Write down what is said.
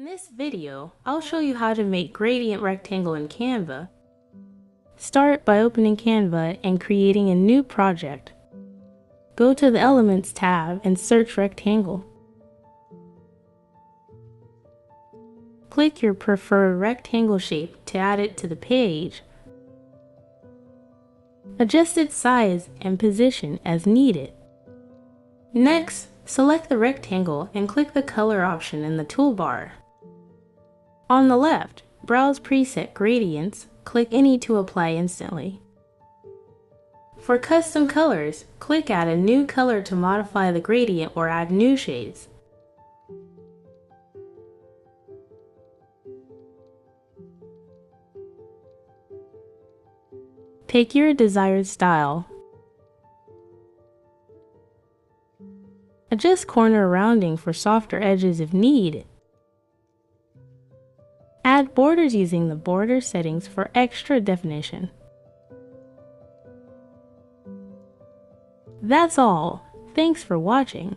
this video, I'll show you how to make Gradient Rectangle in Canva. Start by opening Canva and creating a new project. Go to the Elements tab and search Rectangle. Click your preferred rectangle shape to add it to the page. Adjust its size and position as needed. Next, select the rectangle and click the color option in the toolbar. On the left, browse preset gradients, click any to apply instantly. For custom colors, click add a new color to modify the gradient or add new shades. Pick your desired style. Adjust corner rounding for softer edges if needed. Add borders using the border settings for extra definition. That's all. Thanks for watching.